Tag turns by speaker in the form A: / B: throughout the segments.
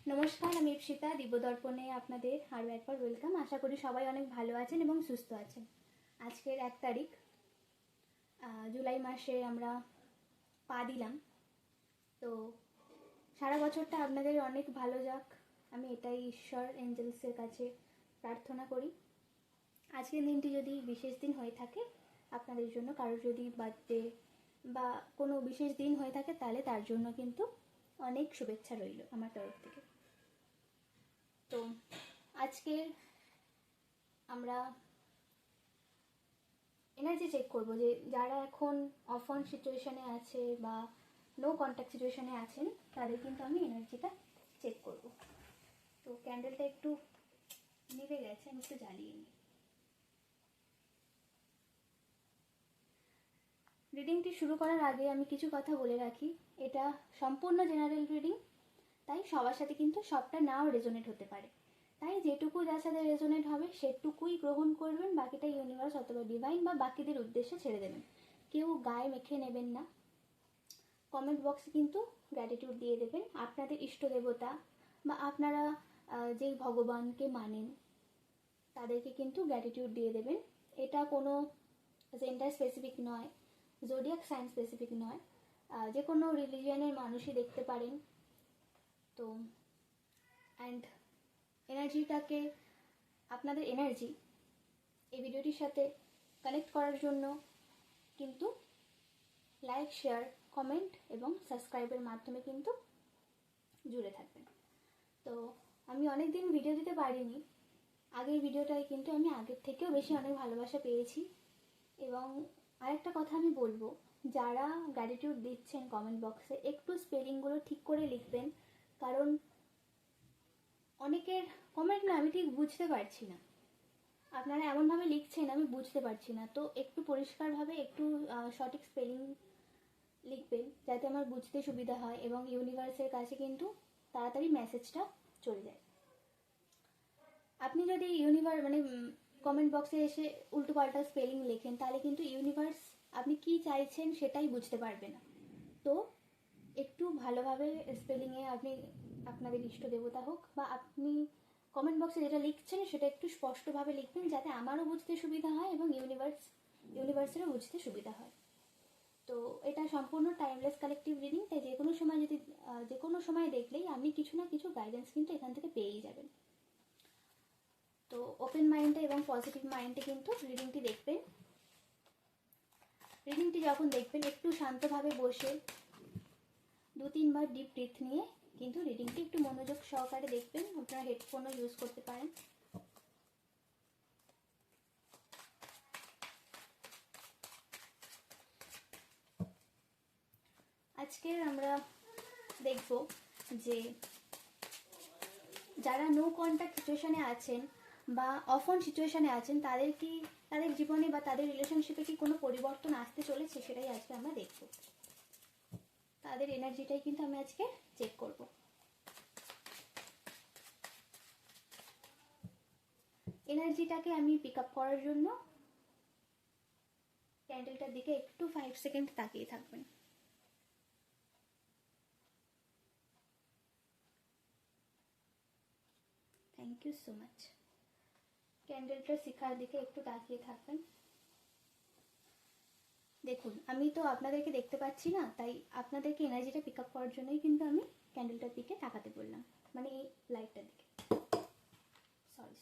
A: নমস্কার, আমি ইপসিতা। দিব্যদর্পণে আপনাদের আরও একবার ওয়েলকাম। আশা করি সবাই অনেক ভালো আছেন এবং সুস্থ আছেন। আজকের 1 তারিখ, জুলাই মাসে আমরা পা দিলাম। তো সারা বছরটা আপনাদের অনেক ভালো যাক, আমি এটাই ঈশ্বর এঞ্জেলসের কাছে প্রার্থনা করি। আজকের দিনটি যদি বিশেষ দিন হয়ে থাকে আপনাদের জন্য, কারোর যদি বার্থডে বা কোনো বিশেষ দিন হয়ে থাকে, তাহলে তার জন্য কিন্তু অনেক শুভেচ্ছা রইল আমার তরফ থেকে। তো আজকে আমরা এনার্জি চেক করব যে যারা এখন অফ অন সিচুয়েশনে আছে বা নো কন্ট্যাক্ট সিচুয়েশনে আছেন, তাদের কিন্তু আমি এনার্জিটা চেক করব। তো ক্যান্ডেলটা একটু নিভে গেছে, আমি একটু জ্বালিয়ে নিই। রিডিংটি শুরু করার আগে আমি কিছু কথা বলে রাখি। এটা সম্পূর্ণ জেনারেল রিডিং, তাই সবার সাথে কিন্তু সবটা নাও রেজোনেট হতে পারে। তাই যেটুকু যার সাথে রেজোনেট হবে সেটুকুই গ্রহণ করবেন, বাকিটা ইউনিভার্স অথবা ডিভাইন বা বাকিদের উদ্দেশ্যে ছেড়ে দেবেন। কেউ গায়ে মেখে নেবেন না। কমেন্ট বক্সে কিন্তু গ্র্যাটিটিউড দিয়ে দেবেন আপনাদের ইষ্ট দেবতা বা আপনারা যেই ভগবানকে মানেন তাদেরকে কিন্তু গ্র্যাটিটিউড দিয়ে দেবেন। এটা কোনো জেন্ডার স্পেসিফিক নয়, জোডিয়াক সাইন স্পেসিফিক নয়, যে কোনো রিলিজিয়নের মানুষই দেখতে পারেন। তো অ্যান্ড এনার্জিটাকে, আপনাদের এনার্জি এই ভিডিওটির সাথে কানেক্ট করার জন্য কিন্তু লাইক, শেয়ার, কমেন্ট এবং সাবস্ক্রাইবের মাধ্যমে কিন্তু জুড়ে থাকবেন। তো আমি অনেক দিন ভিডিও দিতে পারিনি, আগের ভিডিওটায় কিন্তু আমি আগের থেকেও বেশি অনেক ভালোবাসা পেয়েছি। এবং আরেকটা কথা আমি বলবো, যারা গ্র্যাটিটিউড দিচ্ছেন কমেন্ট বক্সে, একটু স্পেলিংগুলো ঠিক করে লিখবেন, কারণ অনেকের কমেন্ট না আমি ঠিক বুঝতে পারছি না, আপনারা এমনভাবে লিখছেন আমি বুঝতে পারছি না। তো একটু পরিষ্কারভাবে, একটু সঠিক স্পেলিং লিখবেন যাতে আমার বুঝতে সুবিধা হয় এবং ইউনিভার্সের কাছে কিন্তু তাড়াতাড়ি মেসেজটা চলে যায়। আপনি যদি কমেন্ট বক্সে এসে উল্টোপাল্টা স্পেলিং লেখেন, তাহলে কিন্তু ইউনিভার্স আপনি কি চাইছেন সেটাই বুঝতে পারবে না। তো একটু ভালোভাবে স্পেলিংয়ে আপনি আপনাদের ইষ্ট দেবতা হোক বা আপনি কমেন্ট বক্সে যেটা লিখছেন সেটা একটু স্পষ্টভাবে লিখবেন, যাতে আমারও বুঝতে সুবিধা হয় এবং ইউনিভার্সেরও বুঝতে সুবিধা হয়। তো এটা সম্পূর্ণ টাইমলেস কালেকটিভ রিডিং, তাই যে কোনো সময় দেখলেই আপনি কিছু না কিছু গাইডেন্স কিন্তু এখান থেকে পেয়েই যাবেন। তো ওপেন মাইন্ডে এবং পজিটিভ মাইন্ডে কিন্তু রিডিংটি দেখবেন। রিডিংটি যখন দেখবেন একটু শান্তভাবে বসে 2-3 বার ডিপ ব্রিথ নিয়ে কিন্তু রিডিংটি একটু মনোযোগ সহকারে দেখবেন। আপনারা হেডফোনও ইউজ করতে পারেন। আজকে আমরা দেখব যে যারা নো কন্ট্যাক্ট সিচুয়েশনে আছেন বা অফ অন সিচুয়েশনে আছেন, তাদের জীবনে বা তাদের রিলেশনশিপে কি কোনো পরিবর্তন আসতে চলেছে, সেটাই আজকে আমরা দেখব। তাদের এনার্জিটাই কিন্তু আমি আজকে চেক করব। এনার্জিটাকে আমি পিক আপ করার জন্য ক্যান্ডেলটার দিকে একটু 5 সেকেন্ড তাকিয়ে থাকবেন। Thank you so much. ক্যান্ডেলটার শিখার দিকে একটু তাকিয়ে থাকবেন। দেখুন, আমি তো আপনাদেরকে দেখতে পাচ্ছি না, তাই আপনাদেরকে এনার্জিটা পিক আপ করার জন্যই কিন্তু আমি ক্যান্ডেলটার দিকে তাকাতে বললাম, মানে এই লাইটটার দিকে।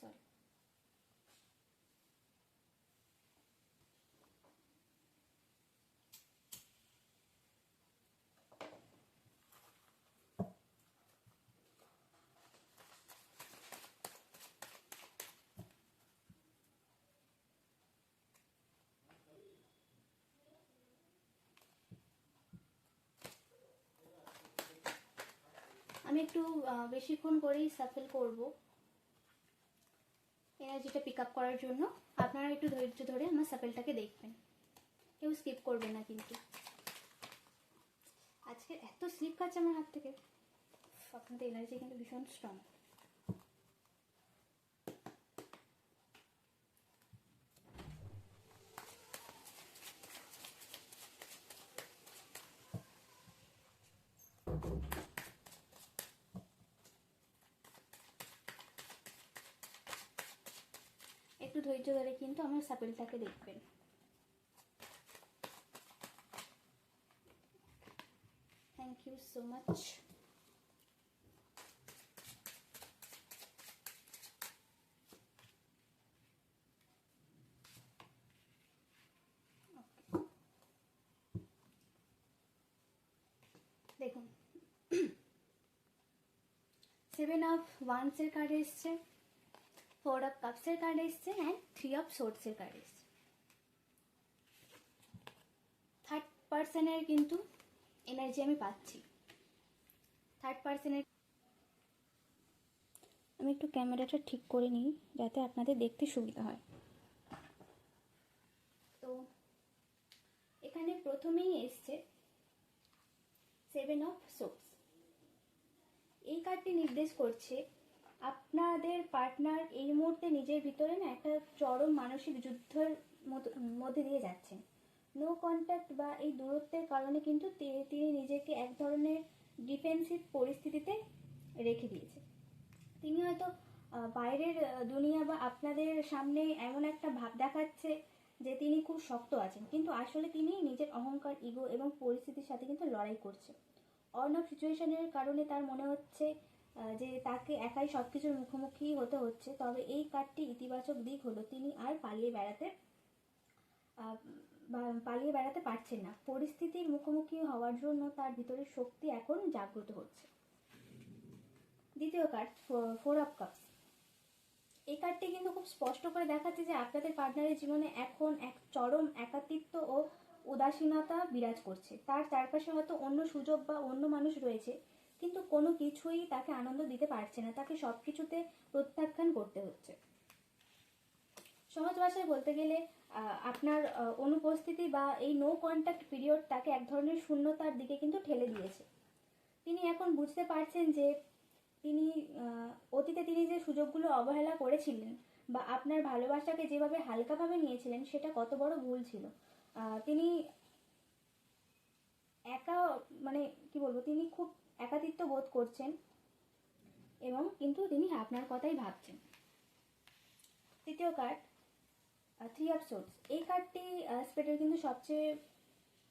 A: সরি। আমি একটু বেশিক্ষণ করেই সাফেল করব এনার্জিটা পিক আপ করার জন্য। আপনারা একটু ধৈর্য ধরে আমার সাফেলটাকে দেখবেন, কেউ স্কিপ করবেন না কিন্তু। আজকে এত স্লিপ খাচ্ছে আমার হাত থেকে, আপনাদের এনার্জি কিন্তু ভীষণ স্ট্রং। একটু ধৈর্য ধরে কিন্তু আমার সাপেলটাকে দেখবেন। Thank you so much. দেখুন 7 অফ ওয়ান্সের কার্ড এসছে, 4 অফ কাপসের কার্ড এসছে অ্যান্ড 3 অফ সোর্টসের কার্ড এসছে। থার্ড পার্সনের কিন্তু এনার্জি আমি পাচ্ছি। থার্ড পার্সনের আমি একটু ক্যামেরাটা ঠিক করে নিই যাতে আপনাদের দেখতে সুবিধা হয়। তো এখানে প্রথমেই এসছে 7 অফ সোর্টস। এই কার্ডটি নির্দেশ করছে আপনাদের পার্টনার এই মুহূর্তে নিজের ভিতরে না একটা চরম মানসিক যুদ্ধের মধ্যে দিয়ে যাচ্ছেন। নো কন্ট্যাক্ট বা এই দূরত্বের কারণে কিন্তু তিনি নিজেকে এক ধরনের ডিফেন্সিভ পরিস্থিতিতে রেখে দিয়েছে। তিনি হয়তো বাইরের দুনিয়া বা আপনাদের সামনে এমন একটা ভাব দেখাচ্ছে যে তিনি খুব শক্ত আছেন, কিন্তু আসলে তিনি নিজের অহংকার, ইগো এবং পরিস্থিতির সাথে কিন্তু লড়াই করছে। অন অফ সিচুয়েশনের কারণে তার মনে হচ্ছে যে তাকে একাই সব কিছুর মুখোমুখি হতে হচ্ছে। তবে এই কার্ডটি ইতিবাচক দিক হলো তিনি আর পালিয়ে বেড়াতে পারছেন না। পরিস্থিতির মুখোমুখি হওয়ার জন্য তার ভিতরের শক্তি এখন জাগ্রত হচ্ছে। দ্বিতীয় কার্ড 4 অফ কাপস। এই কার্ডটি কিন্তু খুব স্পষ্ট করে দেখাচ্ছে যে আপনাদের পার্টনারের জীবনে এখন এক চরম একাকিত্ব ও উদাসীনতা বিরাজ করছে। তার চারপাশে হয়তো অন্য সুযোগ বা অন্য মানুষ রয়েছে, কিন্তু কোনো কিছুই তাকে আনন্দ দিতে পারছে না, তাকে সব কিছুতে প্রত্যাখ্যান করতে হচ্ছে। সহজ ভাষায় বলতে গেলে আপনার অনুপস্থিতি বা এই নো কন্ট্যাক্ট পিরিয়ড তাকে এক ধরনের শূন্যতার দিকে কিন্তু ঠেলে দিয়েছে। তিনি এখন বুঝতে পারছেন যে তিনি অতীতে তিনি যে সুযোগগুলো অবহেলা করেছিলেন বা আপনার ভালোবাসাকে যেভাবে হালকাভাবে নিয়েছিলেন সেটা কত বড় ভুল ছিল। তিনি একা মানে কি বলবো, তিনি খুব একাকিত্ব বোধ করছেন এবং কিন্তু তিনি আপনার কথাই ভাবছেন। তৃতীয় কার্ড 3 অফ সোর্স। এই কার্ডটি স্পেডের কিন্তু সবচেয়ে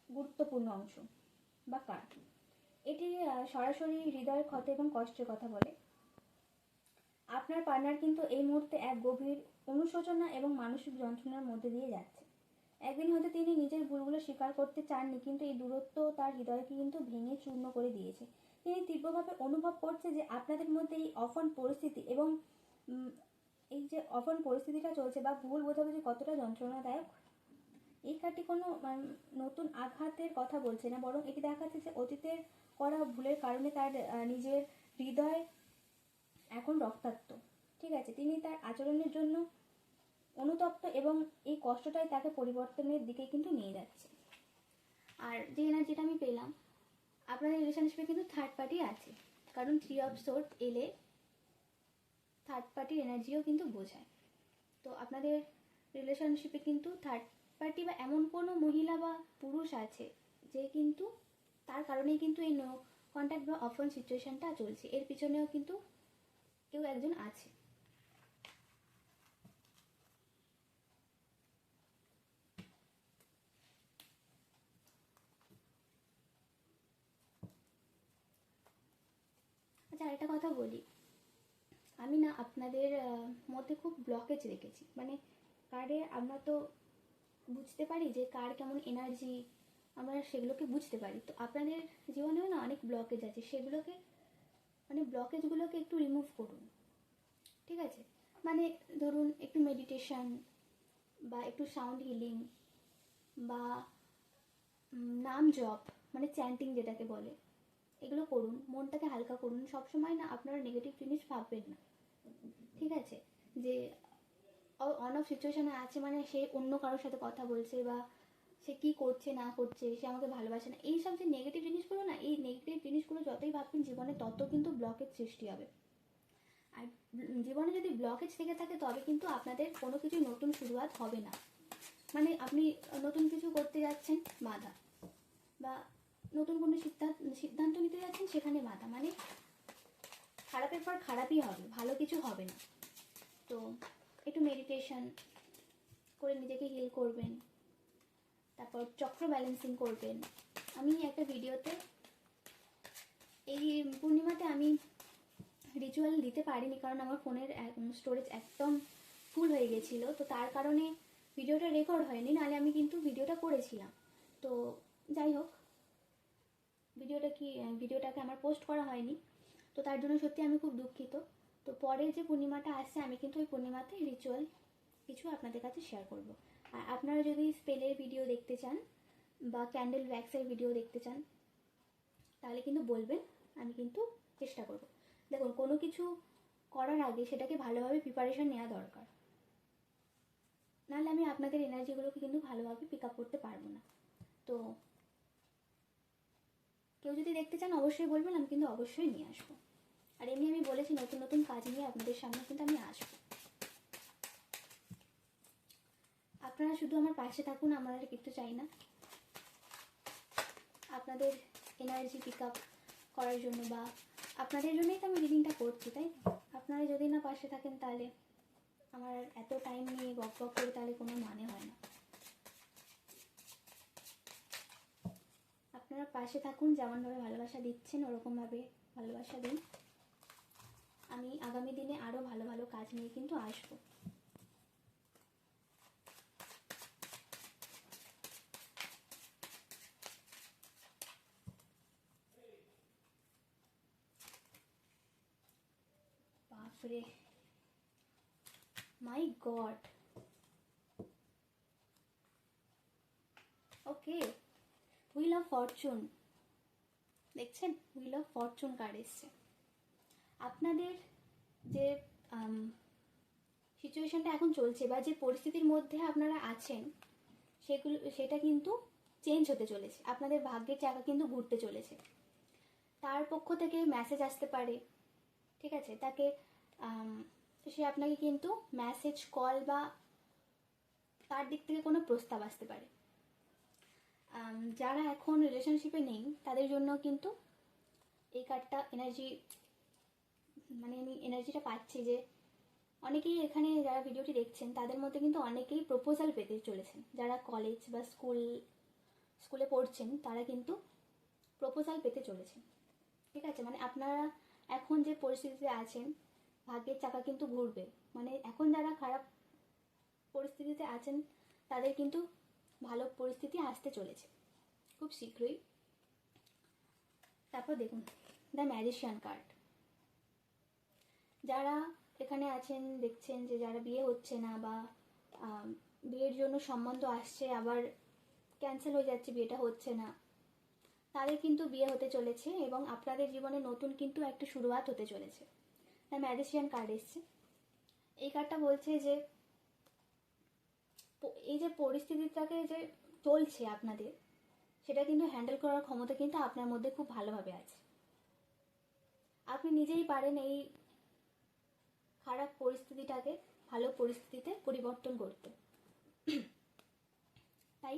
A: গুরুত্বপূর্ণ অংশ বা কার্ড। এটি সরাসরি হৃদয়ের ক্ষত এবং কষ্টের কথা বলে। আপনার পার্টনার কিন্তু এই মুহূর্তে এক গভীর অনুশোচনা এবং মানসিক যন্ত্রণার মধ্যে দিয়ে যাচ্ছে। একদিন হয়তো তিনি নিজের ভুলগুলো স্বীকার করতে চাননি, কিন্তু এই দূরত্ব তার হৃদয়কে কিন্তু ভেঙে চূর্ণ করে দিয়েছে। তিনি তীব্রভাবে অনুভব করছে যে আপনাদের মধ্যে এই অফন পরিস্থিতি এবং এই যে অফন পরিস্থিতিটা চলছে বা ভুল বোঝাবুঝি কতটা যন্ত্রণাদায়ক। এই কার্ডটি কোনো নতুন আঘাতের কথা বলছে না, বরং এটি দেখাচ্ছে যে অতীতের করা ভুলের কারণে তার নিজের হৃদয় এখন রক্তাক্ত। ঠিক আছে, তিনি তার আচরণের জন্য অনুতপ্ত এবং এই কষ্টটাই তাকে পরিবর্তনের দিকে কিন্তু নিয়ে যাচ্ছে। আর যে এনার্জিটা আমি পেলাম, আপনাদের রিলেশনশিপে কিন্তু থার্ড পার্টি আছে, কারণ 3 অফ সোর্স এলে থার্ড পার্টির এনার্জিও কিন্তু বোঝায়। তো আপনাদের রিলেশনশিপে কিন্তু থার্ড পার্টি বা এমন কোনো মহিলা বা পুরুষ আছে যে কিন্তু তার কারণেই কিন্তু এই নো কন্ট্যাক্ট বা অফন সিচুয়েশনটা চলছে। এর পিছনেও কিন্তু কেউ একজন আছে। আচ্ছা, আরেকটা কথা বলি, আমি না আপনাদের মধ্যে খুব ব্লকেজ রেখেছি। মানে কার্ডে আমরা তো বুঝতে পারি যে কার কেমন এনার্জি, আমরা সেগুলোকে বুঝতে পারি। তো আপনাদের জীবনেও না অনেক ব্লকেজ আছে, সেগুলোকে মানে ব্লকেজগুলোকে একটু রিমুভ করুন। ঠিক আছে, মানে ধরুন একটু মেডিটেশন বা একটু সাউন্ড হিলিং বা নাম জপ, মানে চ্যান্টিং যেটাকে বলে, এগুলো করুন। মনটাকে হালকা করুন। সবসময় না আপনারা নেগেটিভ জিনিস ভাববেন না। ঠিক আছে, যে অন অফ সিচুয়েশনে আছে মানে সে অন্য কারোর সাথে কথা বলছে বা সে কি করছে না করছে, সে আমাকে ভালোবাসে না, এইসব যে নেগেটিভ জিনিসগুলো না, এই নেগেটিভ জিনিসগুলো যতই ভাববেন জীবনে তত কিন্তু ব্লকেজ সৃষ্টি হবে। আর জীবনে যদি ব্লকেজ থেকে থাকে তবে কিন্তু আপনাদের কোনো কিছু নতুন শুরুয়াত হবে না। মানে আপনি নতুন কিছু করতে যাচ্ছেন, বাধা, বা নতুন কোনো সিদ্ধান্ত নিতে যাচ্ছেন, সেখানে বাধা। মানে খারাপের পর খারাপই হবে, ভালো কিছু হবে না। তো একটু মেডিটেশন করে নিজেকে হিল করবেন, তারপর চক্র ব্যালেন্সিং করবেন। আমি একটা ভিডিওতে এই পূর্ণিমাতে আমি রিচুয়াল দিতে পারিনি, কারণ আমার ফোনের স্টোরেজ একদম ফুল হয়ে গেছিলো, তো তার কারণে ভিডিওটা রেকর্ড হয়নি, নাহলে আমি কিন্তু ভিডিওটা করেছিলাম। তো যাই হোক, ভিডিওটাকে আমার পোস্ট করা হয়নি, তো তার জন্য সত্যি আমি খুব দুঃখিত। তো পরে যে পূর্ণিমাটা আসছে, আমি কিন্তু ওই পূর্ণিমাতে রিচুয়াল কিছু আপনাদের কাছে শেয়ার করব। আর আপনারা যদি স্পেলের ভিডিও দেখতে চান বা ক্যান্ডেল ওয়্যাক্সের ভিডিও দেখতে চান, তাহলে কিন্তু বলবেন, আমি কিন্তু চেষ্টা করব। দেখুন, কোনো কিছু করার আগে সেটাকে ভালোভাবে প্রিপারেশন নেওয়া দরকার, নাহলে আমি আপনাদের এনার্জিগুলোকে কিন্তু ভালোভাবে পিক আপ করতে পারবো না। তো কেউ যদি দেখতে চান অবশ্যই বলবেন, আমি কিন্তু অবশ্যই নিয়ে আসবো। আর এমনি আমি বলেছি নতুন নতুন কাজ নিয়ে আপনাদের সামনে কিন্তু আমি আসবো। আপনারা শুধু আমার পাশে থাকুন, আমার আর কিছু চাই না। আপনাদের এনার্জি পিক আপ করার জন্য বা আপনাদের জন্যই তো আমি রিডিংটা করছি, তাই আপনারা যদি না পাশে থাকেন তাহলে আমার এত টাইম নিয়ে বক বক করে তাহলে কোনো মানে হয় না। আপনারা পাশে থাকুন, যেমনভাবে ভালোবাসা দিচ্ছেন ওরকমভাবে ভালোবাসা দিন। আমি আগামী দিনে আরও ভালো ভালো কাজ নিয়ে কিন্তু আসবো। বাপরে, my God. Okay, wheel of fortune দেখছেন, হুইল অফ ফরচুন কার্ড এসছে। আপনাদের যে সিচুয়েশনটা এখন চলছে বা যে পরিস্থিতির মধ্যে আপনারা আছেন, সেটা কিন্তু চেঞ্জ হতে চলেছে। আপনাদের ভাগ্যের চাকা কিন্তু ঘুরতে চলেছে। তার পক্ষ থেকে মেসেজ আসতে পারে, ঠিক আছে, তাকে সে আপনাকে কিন্তু মেসেজ, কল বা তার দিক থেকে কোনো প্রস্তাব আসতে পারে। যারা এখন রিলেশনশিপে নেই তাদের জন্য কিন্তু এই কার্ডটা এনার্জি, মানে আমি এনার্জিটা পাচ্ছি যে অনেকেই এখানে যারা ভিডিওটি দেখছেন তাদের মধ্যে কিন্তু অনেকেই প্রপোজাল পেতে চলেছেন। যারা কলেজ বা স্কুলে পড়ছেন তারা কিন্তু প্রপোজাল পেতে চলেছেন, ঠিক আছে। মানে আপনারা এখন যে পরিস্থিতিতে আছেন, ভাগ্যের চাকা কিন্তু ঘুরবে। মানে এখন যারা খারাপ পরিস্থিতিতে আছেন তাদের কিন্তু ভালো পরিস্থিতি আসতে চলেছে খুব শীঘ্রই। তারপর দেখুন দ্য ম্যাজিশিয়ান কার্ড। যারা এখানে আছেন, দেখছেন যে যারা বিয়ে হচ্ছে না বা বিয়ের জন্য সম্বন্ধ আসছে আবার ক্যান্সেল হয়ে যাচ্ছে, বিয়েটা হচ্ছে না, তাদের কিন্তু বিয়ে হতে চলেছে এবং আপনাদের জীবনে নতুন কিন্তু একটা শুরুয়াত হতে চলেছে। দ্য ম্যাজিশিয়ান কার্ড এসছে। এই কার্ডটা বলছে যে এই যে পরিস্থিতিটাকে যে চলছে আপনাদের, সেটা কিন্তু হ্যান্ডেল করার ক্ষমতা কিন্তু আপনার মধ্যে খুব ভালোভাবে আছে। আপনি নিজেই পারেন এই খারাপ পরিস্থিতিটাকে ভালো পরিস্থিতিতে পরিবর্তন করতে। তাই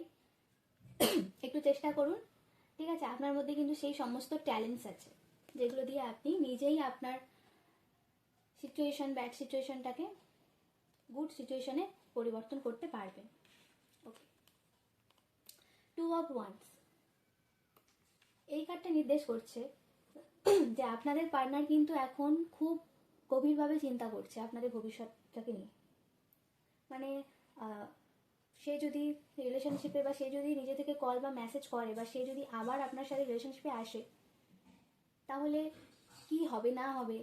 A: একটু চেষ্টা করুন, ঠিক আছে। আপনার মধ্যে কিন্তু সেই সমস্ত ট্যালেন্টস আছে যেগুলো দিয়ে আপনি নিজেই আপনার ব্যাড সিচুয়েশনটাকে গুড সিচুয়েশনে পরিবর্তন করতে পারবেন। ওকে, 2 of Wands। এই কার্ডটা নির্দেশ করছে যে আপনাদের পার্টনার কিন্তু এখন খুব গভীরভাবে চিন্তা করছে আপনাদের ভবিষ্যৎটাকে নিয়ে। মানে সে যদি রিলেশনশিপে বা সে যদি নিজে থেকে কল বা মেসেজ করে বা সে যদি আবার আপনার সাথে রিলেশনশিপে আসে, তাহলে কি হবে না হবে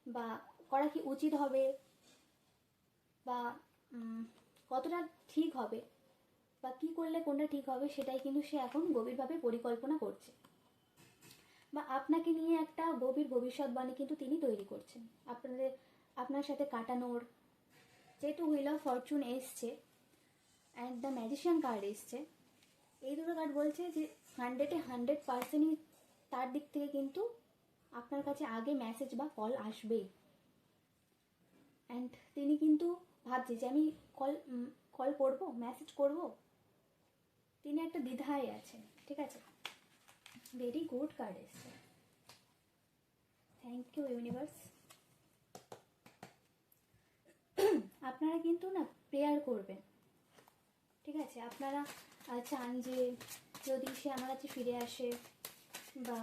A: বা করা কি উচিত হবে বা কতটা ঠিক হবে বা কি করলে কোনটা ঠিক হবে, সেটাই কিন্তু সে এখন গভীরভাবে পরিকল্পনা করছে বা আপনাকে নিয়ে একটা গভীর ভবিষ্যৎবাণী কিন্তু তিনি তৈরি করছেন আপনার সাথে কাটানোর। যেহেতু হুইল অফ ফরচুন এসছে অ্যান্ড দ্য ম্যাজিশিয়ান কার্ড এসছে, এই দুটো কার্ড বলছে যে 100% তার দিক থেকে কিন্তু আপনার কাছে আগে মেসেজ বা কল আসবেই। অ্যান্ড তিনি কিন্তু ভাবছে যে আমি কল করবো, মেসেজ করব, তিনি একটা দ্বিধায় আছেন, ঠিক আছে। ভেরি গুড কার্ড এসছে। Thank you universe. আপনারা কিন্তু না প্রেয়ার করবেন, ঠিক আছে, আপনারা চান যে যদি সে আমার কাছে ফিরে আসে, বা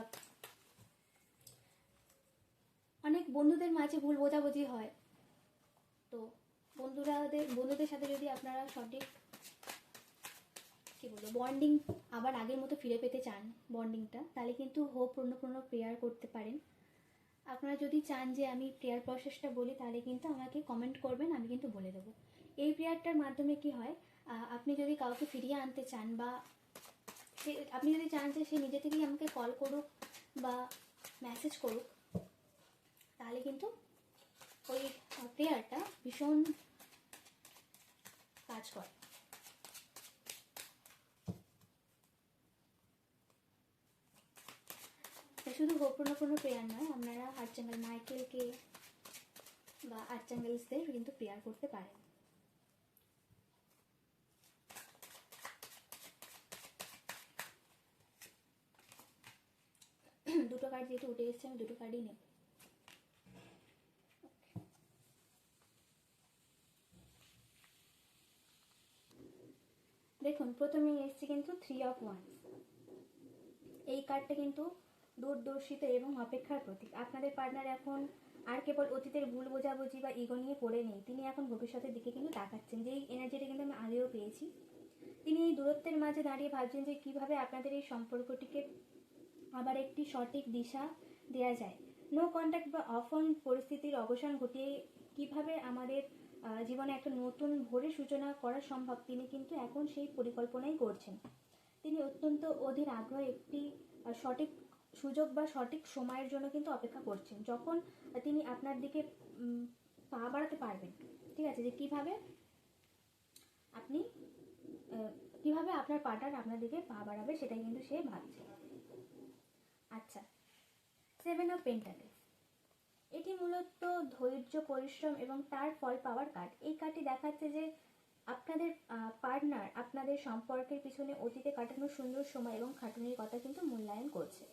A: অনেক বন্ধুদের মাঝে ভুল বোঝাবুঝি হয়, তো বন্ধুদের সাথে যদি আপনারা সঠিক কী বলবো বন্ডিং আবার আগের মতো ফিরে পেতে চান বন্ডিংটা, তাহলে কিন্তু হোপ পূর্ণ প্রেয়ার করতে পারেন। আপনারা যদি চান যে আমি প্রেয়ার প্রসেসটা বলি, তাহলে কিন্তু আমাকে কমেন্ট করবেন, আমি কিন্তু বলে দেবো। এই প্রেয়ারটার মাধ্যমে কি হয়, আপনি যদি কাউকে ফিরিয়ে আনতে চান, বা আপনি যদি চান যে সে নিজে থেকেই আমাকে কল করুক বা মেসেজ করুক, তাহলে কিন্তু ওই প্রেয়ারটা ভীষণ কাজ করে। শুধু হোপূর্ণ প্রেয়ার নয়, আপনারা আর্চাঙ্গেল মাইকেলকে বা আর্চাঙ্গেলসদের কিন্তু প্রেয়ার করতে পারেন। দুটো কার্ড যেহেতু উঠে এসেছে, আমি দুটো কার্ডই নেব। দেখুন, প্রথমেই এসছে কিন্তু 3 of Wands। এই কার্ডটা কিন্তু দূরদর্শিতা এবং অপেক্ষার প্রতীক। আপনাদের পার্টনার এখন আর কেবল অতীতের ভুল বোঝাবুঝি বা ইগো নিয়ে পড়ে নেই, তিনি এখন ভবিষ্যতের দিকে কিন্তু তাকাচ্ছেন। যেই এনার্জিটা কিন্তু আমি আগেও পেয়েছি, তিনি এই দূরত্বের মাঝে দাঁড়িয়ে ভাবছেন যে কিভাবে আপনাদের এই সম্পর্কটিকে আবার একটি সঠিক দিশা দেওয়া যায়। নো কন্ট্যাক্ট বা অফন পরিস্থিতির অবসান ঘটিয়ে কিভাবে আমাদের জীবনে একটা নতুন ভোরের সূচনা করা সম্ভব, তিনি কিন্তু এখন সেই পরিকল্পনাই করছেন। তিনি অত্যন্ত অধীর আগ্রহে একটি সঠিক সুযোগ বা সঠিক সময়ের জন্য কিন্তু অপেক্ষা করছেন, যখন তিনি আপনার দিকে পা বাড়াতে পারবেন। ঠিক আছে, যে কিভাবে আপনার পার্টনার আপনার দিকে পা বাড়াবে, সেটাই কিন্তু সে ভাবছে। আচ্ছা, 7 of Pentacles, এটি মূলত ধৈর্য, পরিশ্রম এবং তার ফল পাওয়ার কার্ড। এই কার্ডটি দেখাচ্ছে যে আপনাদের পার্টনার আপনাদের সম্পর্কের পিছনে অতীতে কাটানো সুন্দর সময় এবং খাটুনির কথা কিন্তু মূল্যায়ন করছে।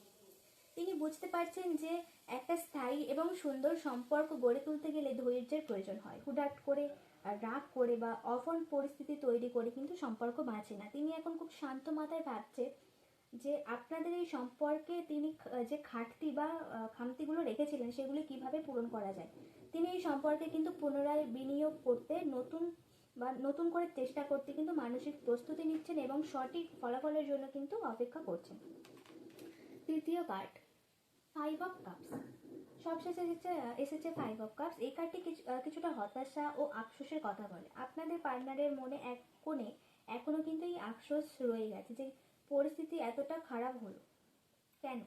A: তিনি বুঝতে পারছেন যে একটা স্থায়ী এবং সুন্দর সম্পর্ক গড়ে তুলতে গেলে ধৈর্যের প্রয়োজন হয়। হুটহাট করে রাগ করে বা অফন পরিস্থিতি তৈরি করে কিন্তু সম্পর্ক বাঁচে না। তিনি এখন খুব শান্ত মাথায় ভাবছে যে আপনাদের এই সম্পর্কে তিনি যে ঘাটতি বা খামতিগুলো রেখেছিলেন, সেগুলি কিভাবে পূরণ করা যায়। তিনি এই সম্পর্কে কিন্তু পুনরায় বিনিয়োগ করতে নতুন করে চেষ্টা করতে কিন্তু মানসিক প্রস্তুতি নিচ্ছেন এবং সঠিক ফলাফলের জন্য কিন্তু অপেক্ষা করছেন। তৃতীয় কার্ড, 5 of Cups। সবশেষে এসেছে 5 of Cups। এই কার্ডটি কিছুটা হতাশা ও আফসোসের কথা বলে। আপনাদের পার্টনারের মনে এক কোণে এখনো কিন্তু এই আফসোস রয়ে গেছে যে পরিস্থিতি এতটা খারাপ হলো কেন।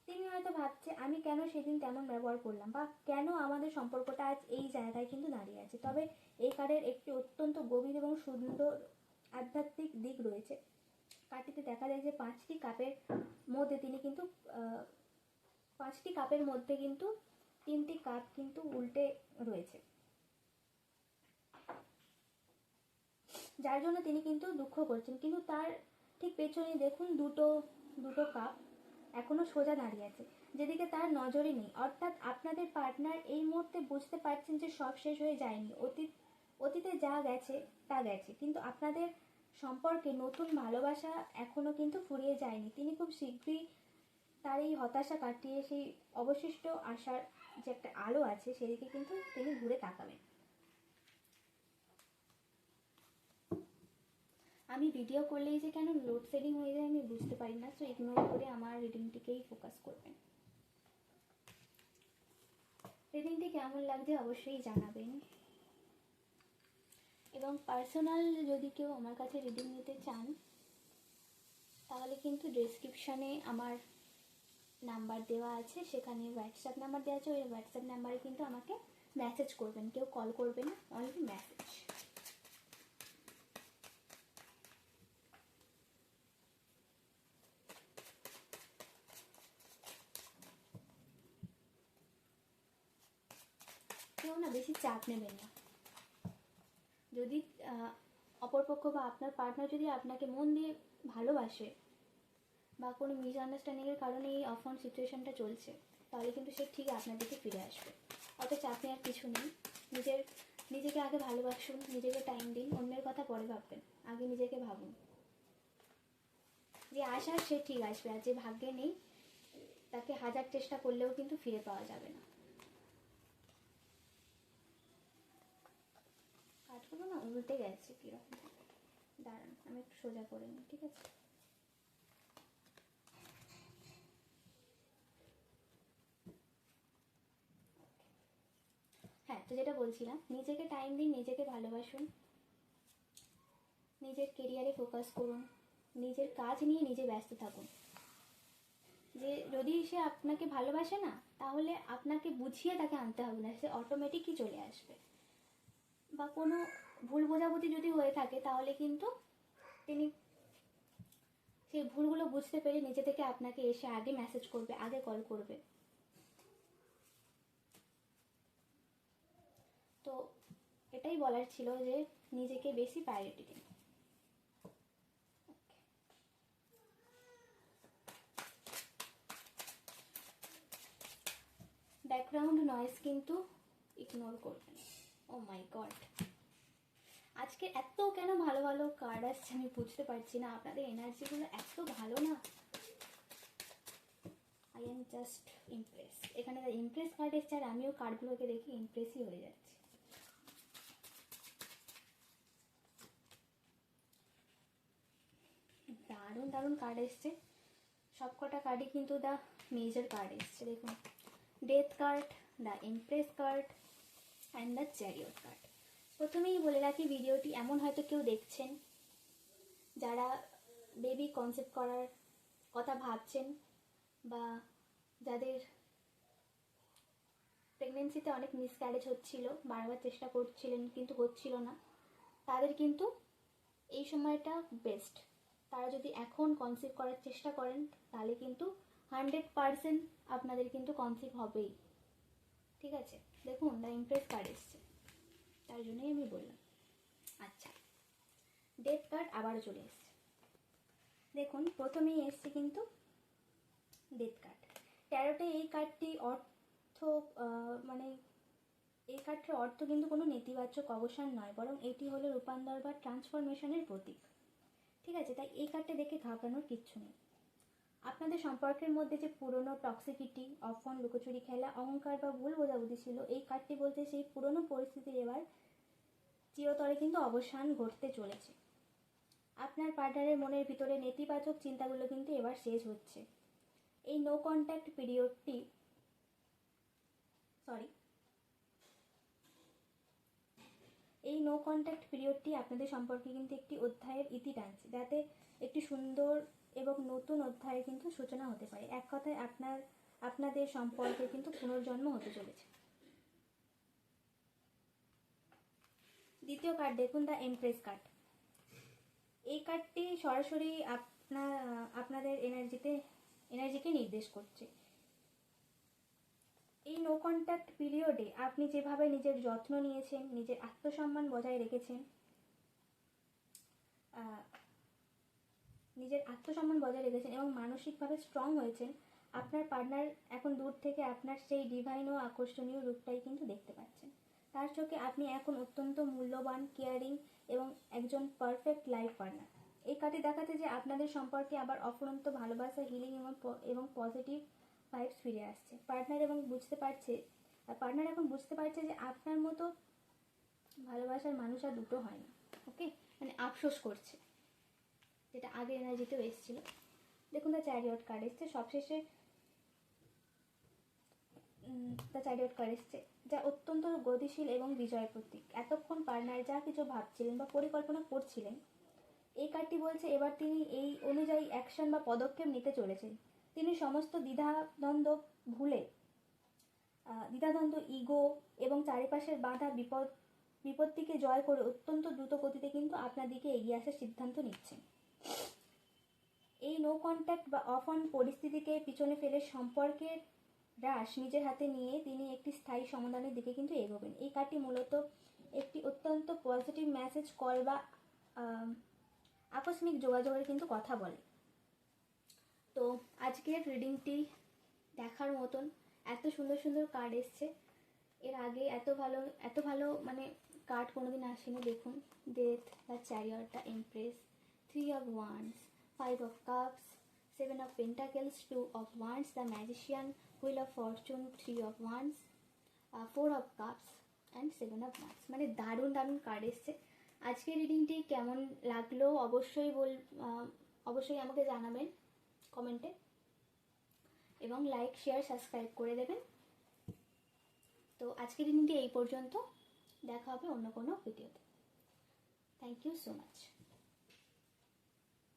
A: তিনি হয়তো ভাবছে আমি কেন সেদিন তেমন ব্যবহার করলাম, বা কেন আমাদের সম্পর্কটা আজ এই জায়গায় কিন্তু দাঁড়িয়ে আছে। তবে এই কার্ডের একটি অত্যন্ত গভীর এবং সুন্দর আধ্যাত্মিক দিক রয়েছে। কার্ডটিতে দেখা যায় যে 5টি কাপের মধ্যে তিনি কিন্তু 5টি কাপের মধ্যে কিন্তু 3টি কাপ কিন্তু উল্টে রয়েছে, যার জন্য তিনি কিন্তু দুঃখ করছেন। কিন্তু তার ঠিক পেছনে দেখুন দুটো কাপ এখনো সোজা দাঁড়িয়ে আছে, যেদিকে তার নজরই নেই। অর্থাৎ আপনাদের পার্টনার এই মুহূর্তে বুঝতে পারছেন যে সব শেষ হয়ে যায়নি, অতীতে যা গেছে তা গেছে, কিন্তু আপনাদের সম্পর্কে নতুন ভালোবাসা এখনো কিন্তু ফুরিয়ে যায়নি। তিনি খুব শীঘ্রই তার এই হতাশা কাটিয়ে সেই অবশিষ্ট আশার যে একটা আলো আছে, সেদিকে কিন্তু তিনি ঘুরে তাকাবেন। আমি ভিডিও করলেই যে কেন লোডশেডিং হয়ে যায় আমি বুঝতে পারি না, তো ইগনোর করে আমার রিডিংটিকেই ফোকাস করবেন। রিডিংটি কেমন লাগছে অবশ্যই জানাবেন, এবং পার্সোনাল যদি কেউ আমার কাছে রিডিং নিতে চান, তাহলে কিন্তু ডেসক্রিপশানে আমার নাম্বার দেওয়া আছে, সেখানে হোয়াটসঅ্যাপ নাম্বার দেওয়া আছে। ওই হোয়াটসঅ্যাপ নাম্বারে কিন্তু আমাকে মেসেজ করবেন, কেউ কল করবেন না, অনলি মেসেজ। কেউ না বেশি চাপ নেবেন না। যদি অপরপক্ষ বা আপনার পার্টনার যদি আপনাকে মন দিয়ে ভালোবাসে, বা কোনো মিসআন্ডারস্ট্যান্ডিংয়ের কারণে এই অফন সিচুয়েশনটা চলছে, তাহলে কিন্তু সে ঠিক আপনার দিকে ফিরে আসবে। অত চাপ নেওয়ার কিছু নেই। নিজের নিজেকে আগে ভালোবাসুন, নিজেকে টাইম দিন, অন্যের কথা পরে ভাববেন, আগে নিজেকে ভাবুন। যে আসার সে ঠিক আসবে, আর যে ভাগ্যে নেই তাকে হাজার চেষ্টা করলেও কিন্তু ফিরে পাওয়া যাবে না। কাঠগুলো না উল্টে গেছে কীরকম, দাঁড়ান আমি একটু সোজা করে নিই, ঠিক আছে? হ্যাঁ, তো যেটা বলছিলাম, নিজেকে টাইম দিন, নিজেকে ভালোবাসুন, নিজের কেরিয়ারে ফোকাস করুন, নিজের কাজ নিয়ে নিজে ব্যস্ত থাকুন। যে যদি সে আপনাকে ভালোবাসে না, তাহলে আপনাকে বুঝিয়ে তাকে আনতে হবে না, সে অটোমেটিকই চলে আসবে। বা কোনো ভুল বোঝাবুঝি যদি হয়ে থাকে, তাহলে কিন্তু তিনি সেই ভুলগুলো বুঝতে পেরে নিজে থেকে আপনাকে এসে আগে মেসেজ করবে, আগে কল করবে। তো এটাই বলার ছিল যে নিজেকে বেশি প্রায়োরিটি দিন। ব্যাকগ্রাউন্ড নয়েজ কিন্তু ইগনোর করবেন। ও মাই গড, আজকে এত কেন ভালো ভালো কার্ড আসছে আমি বুঝতে পারছি না, আপনাদের এনার্জিগুলো এত ভালো না, আই এম জাস্ট ইমপ্রেস। এখানে ইমপ্রেস কার্ড এসছে, আর আমিও কার্ডগুলোকে দেখে ইমপ্রেসই হয়ে যাচ্ছি। দারুণ দারুণ কার্ড এসছে, সবকটা কার্ডই কিন্তু দ্য মেজর কার্ড এসছে। দেখুন, death card, the Impress card and the chariot card. প্রথমেই বলে রাখি, ভিডিওটি এমন হয়তো কেউ দেখছেন যারা বেবি কনসেপ্ট করার কথা ভাবছেন, বা যাদের প্রেগনেন্সিতে অনেক মিসক্যারেজ হচ্ছিল, বারবার চেষ্টা করছিলেন কিন্তু হচ্ছিল না, তাদের কিন্তু এই সময়টা বেস্ট। তারা যদি এখন কনসিভ করার চেষ্টা করেন, তাহলে কিন্তু 100% আপনাদের কিন্তু কনসিভ হবেই, ঠিক আছে? দেখুন, দ্য ইমপ্রেস কার্ড এসছে, তার জন্যই আমি বললাম। আচ্ছা, ডেথ কার্ড আবারও চলে এসছে। দেখুন, প্রথমেই এসছে কিন্তু ডেথ কার্ড। ট্যারোটে এই কার্ডটি অর্থ মানে এই কার্ডটির অর্থ কিন্তু কোনো নেতিবাচক অবসান নয়, বরং এটি হলো রূপান্তর বা ট্রান্সফরমেশনের প্রতীক, ঠিক আছে? তাই এই কার্ডটা দেখে ঘাবড়ানোর কিচ্ছু নেই। আপনাদের সম্পর্কের মধ্যে যে পুরনো টক্সিসিটি, অফন, লুকোচুরি খেলা, অহংকার বা ভুল বোঝাবুঝি ছিল, এই কার্ডটি বলতে সেই পুরনো পরিস্থিতির এবার চিরতরে কিন্তু অবসান ঘটতে চলেছে। আপনার পার্টনারের মনের ভিতরে নেতিবাচক চিন্তাগুলো কিন্তু এবার শেষ হচ্ছে। এই নো কন্ট্যাক্ট পিরিয়ডটি আপনাদের সম্পর্কে কিন্তু একটি অধ্যায়ের ইতি টানছে, যাতে একটি সুন্দর এবং নতুন অধ্যায়ের কিন্তু সূচনা হতে পারে। এক কথায় আপনাদের সম্পর্কে কিন্তু পুনর্জন্ম হতে চলেছে। দ্বিতীয় কার্ড দেখুন, দ্য এমপ্রেস কার্ড। এই কার্ডটি সরাসরি আপনাদের এনার্জিকে নির্দেশ করছে। এই নো কন্ট্যাক্ট পিরিয়ডে আপনি যেভাবে নিজের যত্ন নিয়েছেন, নিজের আত্মসম্মান বজায় রেখেছেন, এবং মানসিকভাবে স্ট্রং হয়েছেন, আপনার পার্টনার এখন দূর থেকে আপনার সেই ডিভাইন ও আকর্ষণীয় রূপটাই কিন্তু দেখতে পাচ্ছেন। তার চোখে আপনি এখন অত্যন্ত মূল্যবান, কেয়ারিং এবং একজন পারফেক্ট লাইফ পার্টনার। এই কার্ডটি দেখাতে যে আপনাদের সম্পর্কে আবার অফুরন্ত ভালোবাসা, হিলিং এবং পজিটিভ ভাইবস ফিরে আসছে। পার্টনার এখন বুঝতে পারছে যে আপনার মতো ভালোবাসার মানুষ আর দুটো হয় না। ওকে, মানে আফসোস করছে, যেটা আগে এনার্জিতেও এসেছিল। দেখুন, দ্য চ্যারিয়ট কার্ড এসছে সবশেষে। দ্য চ্যারিয়ট কার্ড এসছে, যা অত্যন্ত গতিশীল এবং বিজয় প্রতীক। এতক্ষণ পার্টনার যা কিছু ভাবছিলেন বা পরিকল্পনা করছিলেন, এই কার্ডটি বলছে এবার তিনি এই অনুযায়ী অ্যাকশন বা পদক্ষেপ নিতে চলেছেন। তিনি সমস্ত দ্বিধাদ্বন্দ্ব, ইগো এবং চারিপাশের বাধা বিপত্তিকে জয় করে অত্যন্ত দ্রুত গতিতে কিন্তু আপনার দিকে এগিয়ে আসার সিদ্ধান্ত নিচ্ছেন। এই নো কন্ট্যাক্ট বা অফ অন পরিস্থিতিকে পিছনে ফেলে সম্পর্কের হ্রাস নিজের হাতে নিয়ে তিনি একটি স্থায়ী সমাধানের দিকে কিন্তু এগোবেন। এই কার্ডটি মূলত একটি অত্যন্ত পজিটিভ মেসেজ, কল বা আকস্মিক যোগাযোগের কিন্তু কথা বলে। তো আজকের রিডিংটি দেখার মতন, এত সুন্দর সুন্দর কার্ড এসছে। এর আগে এত ভালো মানে কার্ড কোনোদিন আসেনি। দেখুন, death, the chariot, the empress, 3 of Wands, 5 of Cups, 7 of Pentacles, 2 of Wands, the Magician, Wheel of Fortune, 3 of Wands, 4 of Cups and 7 of Wands। মানে দারুণ দারুণ কার্ড এসছে। আজকের রিডিংটি কেমন লাগলো অবশ্যই আমাকে জানাবেন কমেন্টে, এবং লাইক, শেয়ার, সাবস্ক্রাইব করে দেবেন। তো আজকের রিডিংটি এই পর্যন্ত, দেখা হবে অন্য কোনো ভিডিওতে। Thank you so much.